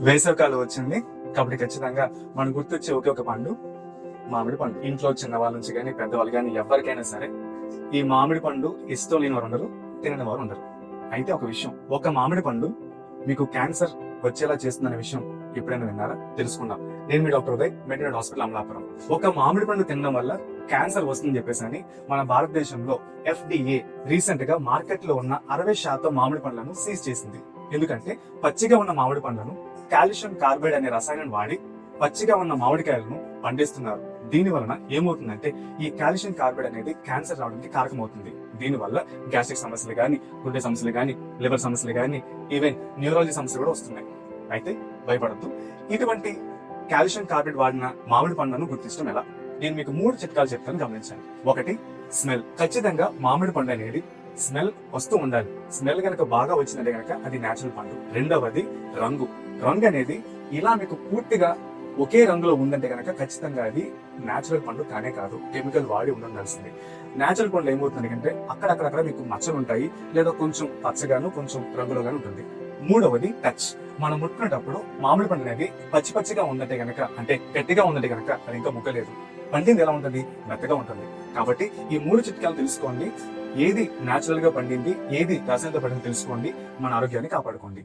వేసవికాలం వచ్చింది కాబట్టి ఖచ్చితంగా మనం గుర్తొచ్చే ఒకే ఒక పండు మామిడి పండు. ఇంట్లో చిన్నవాళ్ళ నుంచి కానీ పెద్దవాళ్ళు కానీ ఎవరికైనా సరే ఈ మామిడి పండు ఇష్టం లేని వారు ఉండరు, తినని వారు ఉండరు. అయితే ఒక విషయం, ఒక మామిడి పండు మీకు క్యాన్సర్ వచ్చేలా చేస్తుందనే విషయం ఎప్పుడైనా విన్నారా? తెలుసుకుందాం. నేను మీ డాక్టర్ ఉదయ్, మెడినల్ హాస్పిటల్ అమలాపురం. ఒక మామిడి పండు తినడం వల్ల క్యాన్సర్ వస్తుందని చెప్పేసి అని మన భారతదేశంలో FDA రీసెంట్ గా మార్కెట్ లో ఉన్న 60% మామిడి పండ్లను సీజ్ చేసింది. ఎందుకంటే పచ్చిగా ఉన్న మామిడి పండ్లను కాల్షియం కార్బైడ్ అనే రసాయనం వాడి పచ్చిగా ఉన్న మామిడికాయలను పండిస్తున్నారు. దీని వలన ఏమవుతుందంటే ఈ కాల్షియం కార్బైడ్ అనేది క్యాన్సర్ రావడానికి కారకమవుతుంది. దీని వల్ల గ్యాస్ట్రిక్ సమస్యలు గానీ, గుండె సమస్యలు గానీ, లివర్ సమస్యలు గానీ, ఈవెన్ న్యూరాలజీ సమస్యలు కూడా వస్తున్నాయి. అయితే భయపడద్దు. ఇటువంటి కాల్షియం కార్బైడ్ వాడిన మామిడి పండ్లను గుర్తించడం ఎలా? నేను మీకు 3 చిట్కాలు చెప్తాను, గమనించండి. ఒకటి, స్మెల్. ఖచ్చితంగా మామిడి పండు అనేది స్మెల్ వస్తూ ఉండాలి. స్మెల్ కనుక బాగా వచ్చినట్టే కనుక అది నేచురల్ పండు. రెండవది, రంగు. రంగు అనేది ఇలా మీకు పూర్తిగా ఒకే రంగులో ఉందంటే కనుక ఖచ్చితంగా అది నేచురల్ పండు కానే కాదు, కెమికల్ వాడి ఉండాల్సింది. నేచురల్ పండు ఏమవుతుంది అక్కడక్కడ మీకు మచ్చలు ఉంటాయి, లేదా కొంచెం పచ్చగాను కొంచెం రంగులోగాను ఉంటుంది. మూడవది, టచ్. మనం ముట్టుకునేటప్పుడు మామిడి పండు అనేది పచ్చిగా ఉందంటే కనుక, అంటే గట్టిగా ఉందంటే కనుక అది ఇంకా ముక్కలేదు. పండింది ఎలా ఉంటుంది? మెత్తగా ఉంటుంది. కాబట్టి ఈ 3 చిట్కాలు తెలుసుకోండి. ఏది నేచురల్ గా పండింది, ఏది రసాయనంతో పండింది తెలుసుకోండి. మన ఆరోగ్యాన్ని కాపాడుకోండి.